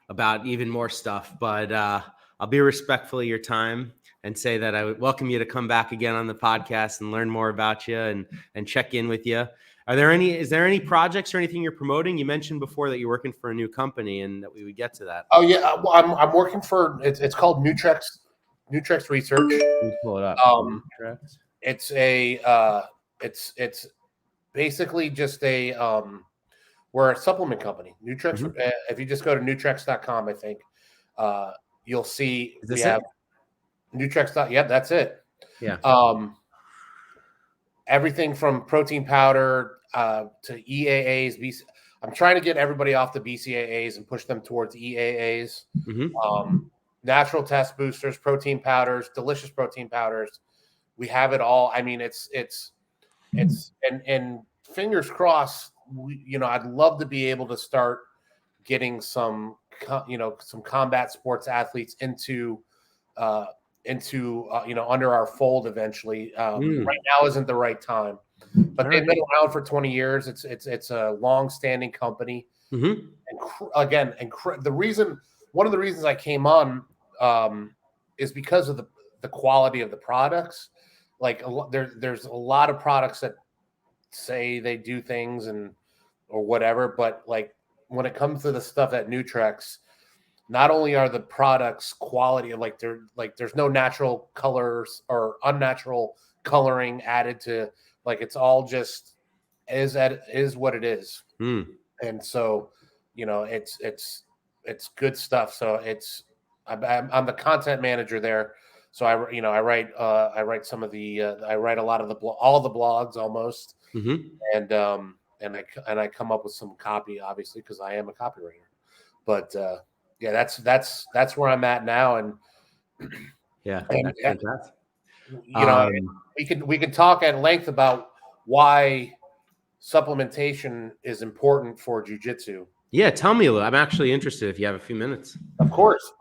about even more stuff, but I'll be respectful of your time and say that I would welcome you to come back again on the podcast and learn more about you and check in with you. Is there any projects or anything you're promoting? You mentioned before that you're working for a new company and that we would get to that. Oh yeah, well, I'm working for it's called Nutrex Research. Let me pull it up. It's it's basically just we're a supplement company. Nutrex. If you just go to Nutrex.com, I think you'll see we have Nutrex. Yeah, that's it. Yeah. Everything from protein powder to EAAs. I'm trying to get everybody off the BCAAs and push them towards EAAs. Natural test boosters, protein powders, delicious protein powders. We have it all. I mean, it's and fingers crossed. I'd love to be able to start getting some combat sports athletes into under our fold eventually. Right now isn't the right time, but they've been around for 20 years. It's a long-standing company. And one of the reasons I came on is because of the quality of the products. Like there's a lot of products that say they do things or whatever, but like when it comes to the stuff at Nutrex, not only are the products quality, there's no natural colors or unnatural coloring added to, like it's all just is what it is. And so it's good stuff. So I'm the content manager there. So I write some of the I write a lot of all the blogs almost, and I come up with some copy, obviously, because I am a copywriter. But yeah, that's where I'm at now, and that's fantastic. We can talk at length about why supplementation is important for jiu-jitsu. Yeah, tell me a little. I'm actually interested if you have a few minutes. Of course.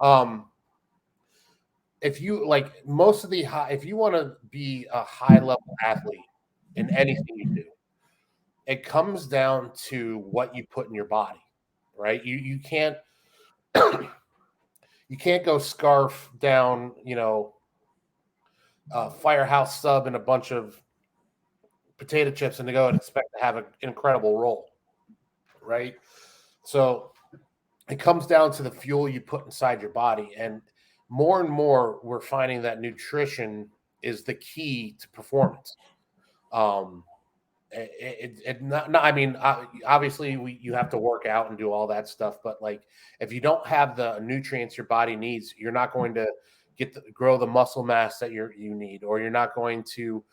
If you if you want to be a high level athlete in anything you do, it comes down to what you put in your body, right? You can't you can't go scarf down, Firehouse sub and a bunch of potato chips and to go and expect to have an incredible roll, right? So it comes down to the fuel you put inside your body, and more we're finding that nutrition is the key to performance. Obviously you have to work out and do all that stuff, but like if you don't have the nutrients your body needs, you're not going to grow the muscle mass that you need, or you're not going to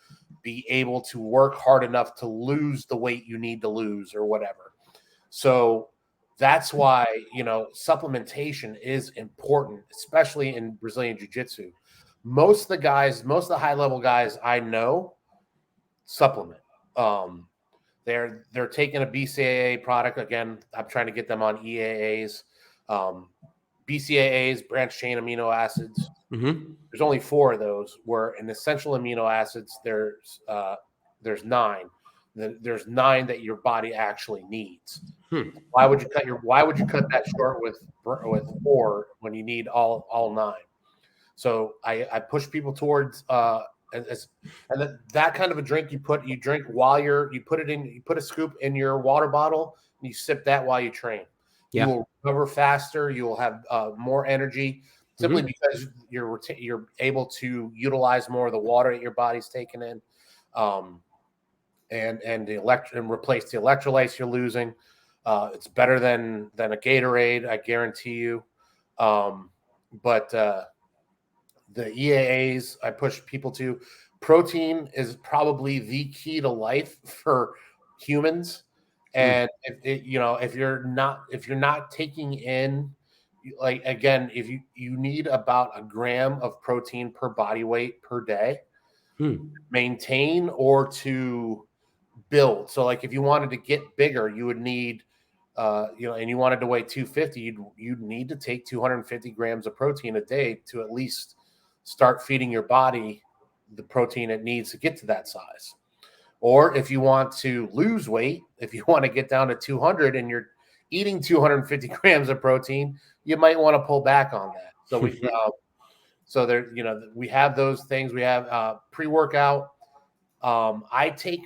be able to work hard enough to lose the weight you need to lose or whatever. So that's why, supplementation is important, especially in Brazilian Jiu-Jitsu. Most of the high-level guys I know supplement. They're taking a BCAA product. Again, I'm trying to get them on EAAs. BCAAs, branched chain amino acids. There's only 4 of those, where in essential amino acids, there's 9. There's 9 that your body actually needs. Why would you cut that short with 4 when you need all 9? So I push people towards that kind of a drink. You drink while you put a scoop in your water bottle and you sip that while you train. You will recover faster. You will have more energy simply because you're able to utilize more of the water that your body's taking in, and replace the electrolytes you're losing. It's better than a Gatorade, I guarantee you. But the EAAs I push people to. Protein is probably the key to life for humans. And if you're not taking in, like, again, if you need about a gram of protein per body weight per day, maintain or to build. So like if you wanted to get bigger, you would need, and you wanted to weigh 250, you'd need to take 250 grams of protein a day to at least start feeding your body the protein it needs to get to that size. Or if you want to lose weight, if you want to get down to 200 and you're eating 250 grams of protein, you might want to pull back on that. So we have those things. We have pre-workout. I take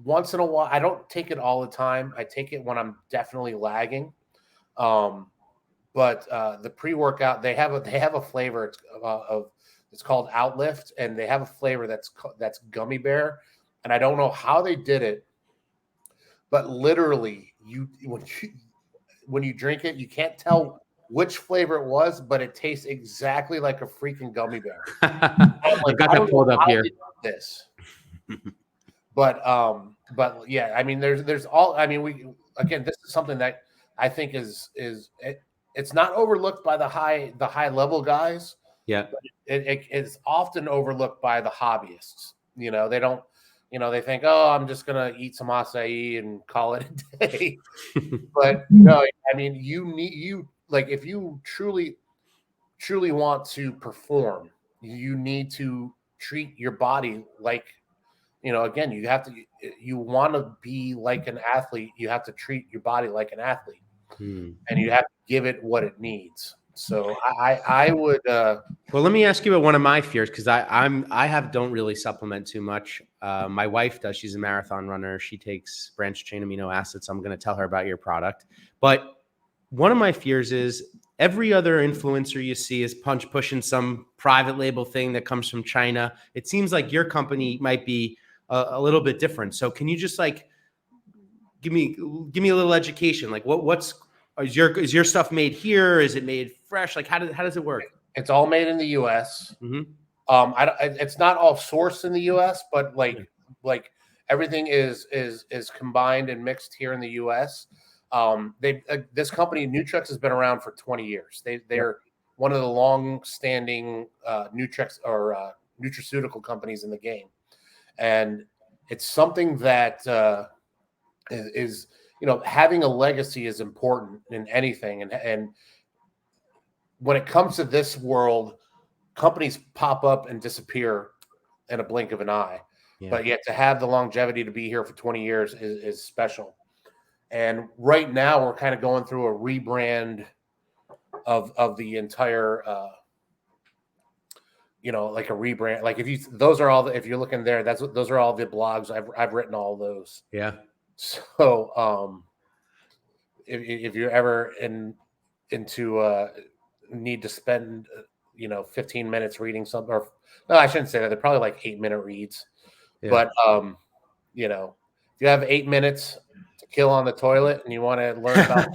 once in a while. I don't take it all the time. I take it when I'm definitely lagging. But the pre-workout, they have a flavor it's called Outlift, and they have a flavor that's gummy bear, and I don't know how they did it, but literally when you drink it, you can't tell which flavor it was, but it tastes exactly like a freaking gummy bear. I've got that pulled up here. This, but yeah, I mean, there's all. I mean, this is something that I think it's not overlooked by the high level guys. Yeah, it is often overlooked by the hobbyists. They don't. They think, oh, I'm just gonna eat some acai and call it a day. But no, I mean, if you truly want to perform, you need to treat your body like, again, you want to be like an athlete. You have to treat your body like an athlete, and you have to give it what it needs. So I would. Well, let me ask you about one of my fears, because I don't really supplement too much. My wife does. She's a marathon runner. She takes branched chain amino acids. So I'm going to tell her about your product. But one of my fears is every other influencer you see is pushing some private label thing that comes from China. It seems like your company might be a little bit different. So can you just like give me a little education? Like is your stuff made here? Is it made fresh? Like how does it work? It's all made in the U.S. Mm-hmm. It's not all sourced in the U.S., but like everything is combined and mixed here in the U.S. This company Nutrex has been around for 20 years. They're one of the long-standing Nutrex or nutraceutical companies in the game, and it's something that is having a legacy is important in anything, and when it comes to this world, companies pop up and disappear in a blink of an eye. Yeah. But yet to have the longevity to be here for 20 years is special. And right now we're kind of going through a rebrand of the entire, like a rebrand. Like if you're looking there, those are all the blogs. I've written all those. Yeah. So if you're ever into need to spend 15 minutes reading something, or no, I shouldn't say that. They're probably like 8-minute reads. Yeah. But if you have 8 minutes to kill on the toilet and you want to learn about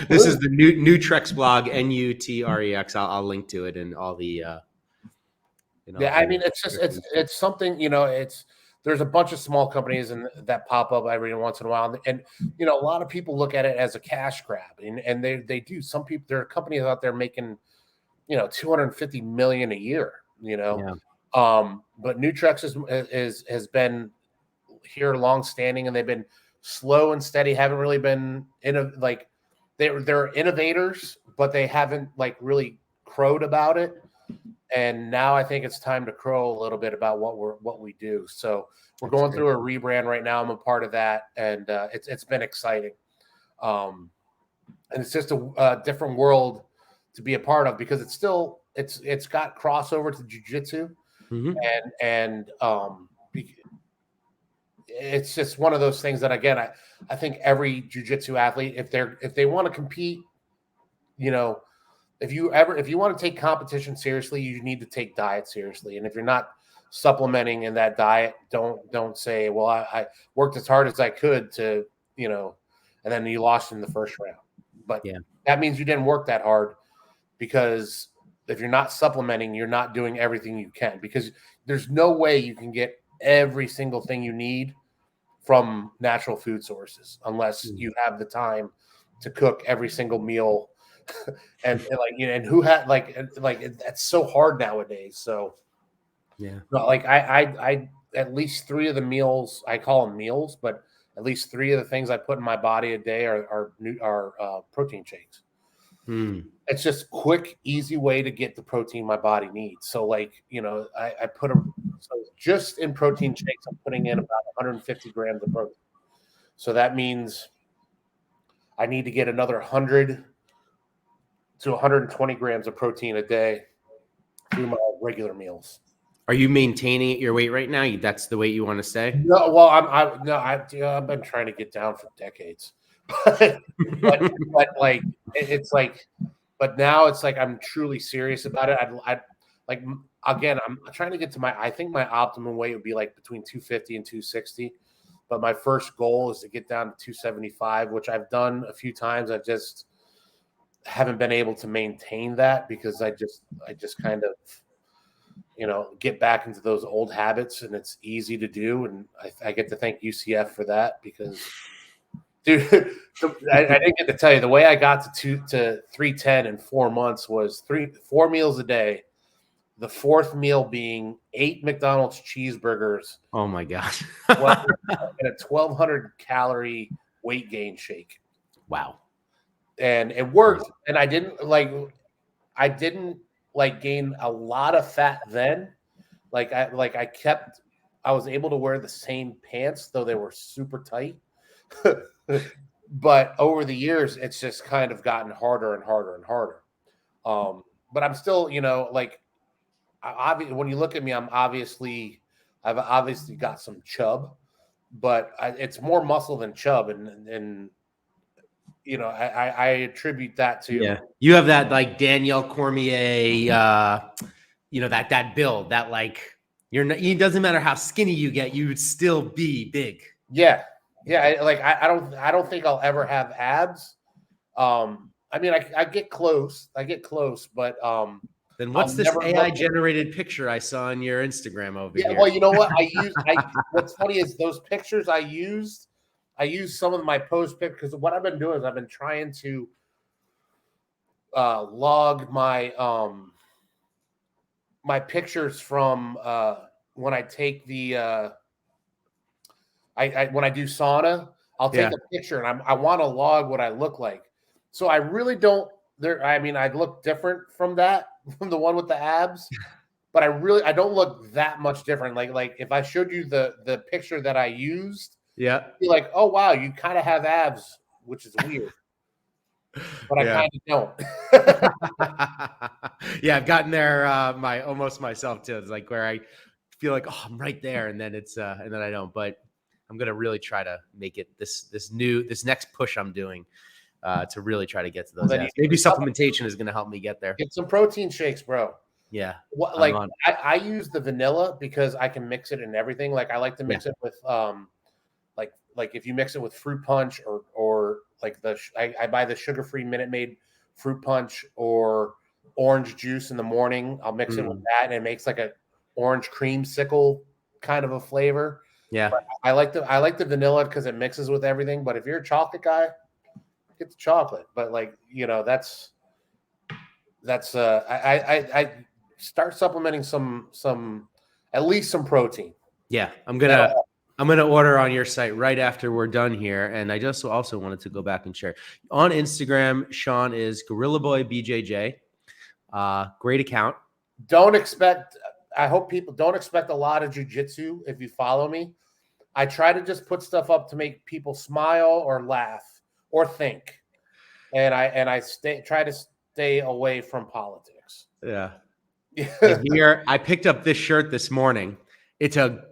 this is the Nutrex blog, Nutrex. I'll link to it in all the yeah, I mean, it's just it's something, there's a bunch of small companies that pop up every once in a while. And, a lot of people look at it as a cash grab, and they do. Some people, there are companies out there making, $250 million a year, Yeah. But Nutrex has been here long standing, and they've been slow and steady. Haven't really been they're innovators, but they haven't really crowed about it. And now I think it's time to crow a little bit about what we do. So we're going through a rebrand right now. I'm a part of that, and it's been exciting. And it's just a different world to be a part of, because it's got crossover to jiu-jitsu, and it's just one of those things that, again, I think every jiu-jitsu athlete, if they want to compete, if you want to take competition seriously, you need to take diet seriously. And if you're not supplementing in that diet, don't say, well, I worked as hard as I could to, and then you lost in the first round. But that means you didn't work that hard, because if you're not supplementing, you're not doing everything you can, because there's no way you can get every single thing you need from natural food sources unless you have the time to cook every single meal. and who had that's so hard nowadays. So I at least 3 of the meals, I call them meals, but at least 3 of the things I put in my body a day are protein shakes. It's just quick, easy way to get the protein my body needs. So I put them, so just in protein shakes, I'm putting in about 150 grams of protein. So that means I need to get another 100 to 120 grams of protein a day through my regular meals. Are you maintaining your weight right now? That's the weight you want to stay? No, well, I've been trying to get down for decades, but like it's like, but now it's like I'm truly serious about it. I like again, I'm trying to get to I think my optimum weight would be like between 250 and 260, but my first goal is to get down to 275, which I've done a few times. I just haven't been able to maintain that because I just kind of get back into those old habits, and it's easy to do. And I get to thank UCF for that because, dude, I didn't get to tell you the way I got to 310 in 4 months was 4 meals a day. The fourth meal being 8 McDonald's cheeseburgers. Oh my God. And a 1,200 calorie weight gain shake. Wow. And it worked. And I didn't gain a lot of fat then. I was able to wear the same pants, though they were super tight. But over the years, it's just kind of gotten harder and harder and harder. But I'm still, when you look at me, I've obviously got some chub, but it's more muscle than chub. And I attribute that to, you have that like Danielle Cormier, that build that it doesn't matter how skinny you get, you would still be big. Yeah. I don't think I'll ever have abs. I get close, but then what's this AI generated picture I saw on your Instagram over here? Well, you know what? What's funny is those pictures I used some of my post pic because what I've been doing is I've been trying to log my my pictures from when I take the when I do sauna, I'll take a picture and I want to log what I look like. So I really don't I look different from the one with the abs, but I don't look that much different. Like if I showed you the picture that I used, you'd be like, oh wow, you kind of have abs, which is weird. But I kind of don't. I've gotten there almost myself too. It's like where I feel like, oh, I'm right there, and then it's and then I don't. But I'm gonna really try to make it this next push I'm doing to really try to get to those. Maybe supplementation is gonna help me get there. Get some protein shakes, bro. Yeah. I use the vanilla because I can mix it in everything. Like I like to mix it with like if you mix it with fruit punch or like I buy the sugar-free Minute Maid fruit punch or orange juice in the morning. I'll mix it with that, and it makes like a orange creamsicle kind of a flavor. Yeah, but I like the vanilla because it mixes with everything. But if you're a chocolate guy, get the chocolate. But that's I start supplementing some at least some protein. Yeah, I'm gonna order on your site right after we're done here. And I just also wanted to go back and share on Instagram. Shawn is Gorilla Boy BJJ. Great account. I hope people don't expect a lot of jiu-jitsu if you follow me. I try to just put stuff up to make people smile or laugh or think. And I try to stay away from politics. Yeah. Here, I picked up this shirt this morning. It's a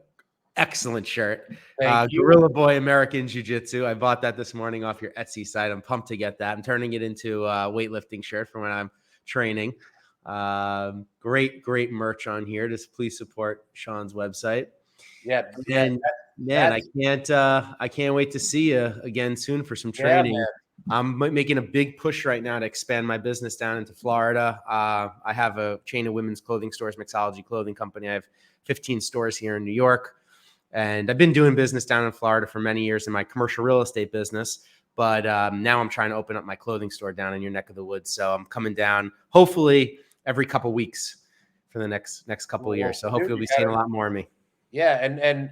excellent shirt. Gorilla Boy American Jiu-Jitsu. I bought that this morning off your Etsy site. I'm pumped to get that. I'm turning it into a weightlifting shirt for when I'm training. Great merch on here. Just please support Shawn's website. Yeah. And I can't wait to see you again soon for some training. Yeah, I'm making a big push right now to expand my business down into Florida. I have a chain of women's clothing stores, Mixology Clothing Company. I have 15 stores here in New York. And I've been doing business down in Florida for many years in my commercial real estate business. But now I'm trying to open up my clothing store down in your neck of the woods. So I'm coming down hopefully every couple of weeks for the next couple of years. So hopefully you'll be seeing a lot more of me. Yeah. And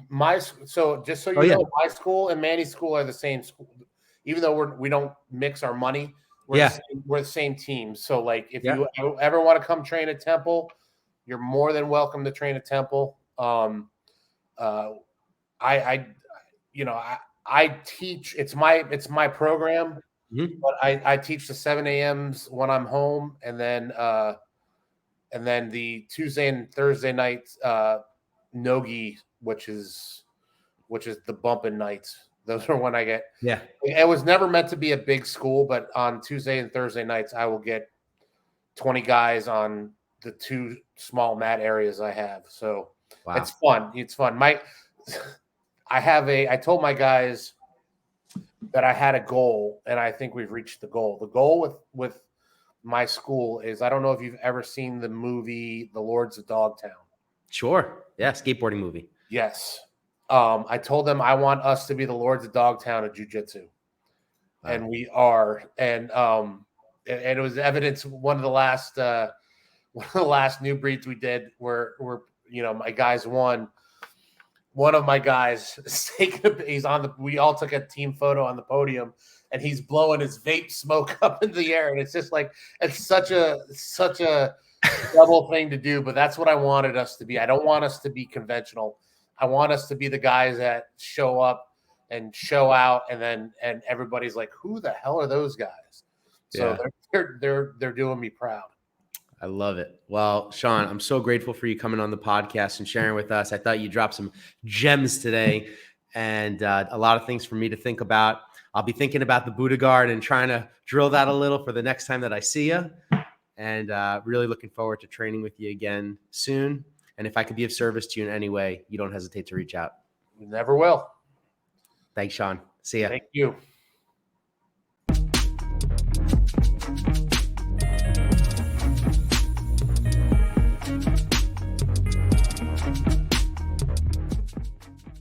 my school and Manny's school are the same school. Even though we don't mix our money, we're the same team. So like if you ever want to come train at Temple, you're more than welcome to train at Temple. I teach. It's my program, but I teach the 7 a.m.s when I'm home, and then And then the Tuesday and Thursday nights, Nogi, which is the bumping nights. Those are when I get. Yeah. It was never meant to be a big school, but on Tuesday and Thursday nights, I will get 20 guys on the 2 small mat areas I have. So Wow. it's fun. It's fun. I told my guys that I had a goal, and I think we've reached the goal. The goal with my school is, I don't know if you've ever seen the movie The Lords of Dogtown. Sure. Yeah. Skateboarding movie. Yes. I told them I want us to be the Lords of Dogtown of Jiu Jitsu. Wow. And we are. And it was evidence one of the last new breeds we did where my guys won. One of my guys we all took a team photo on the podium, and he's blowing his vape smoke up in the air. And it's just like, it's such a double thing to do, but that's what I wanted us to be. I don't want us to be conventional. I want us to be the guys that show up and show out, and everybody's like, who the hell are those guys? So they're doing me proud. I love it. Well, Shawn, I'm so grateful for you coming on the podcast and sharing with us. I thought you dropped some gems today, and a lot of things for me to think about. I'll be thinking about the Buddha guard and trying to drill that a little for the next time that I see you, and really looking forward to training with you again soon. And if I could be of service to you in any way, you don't hesitate to reach out. You never will. Thanks, Shawn. See ya. Thank you.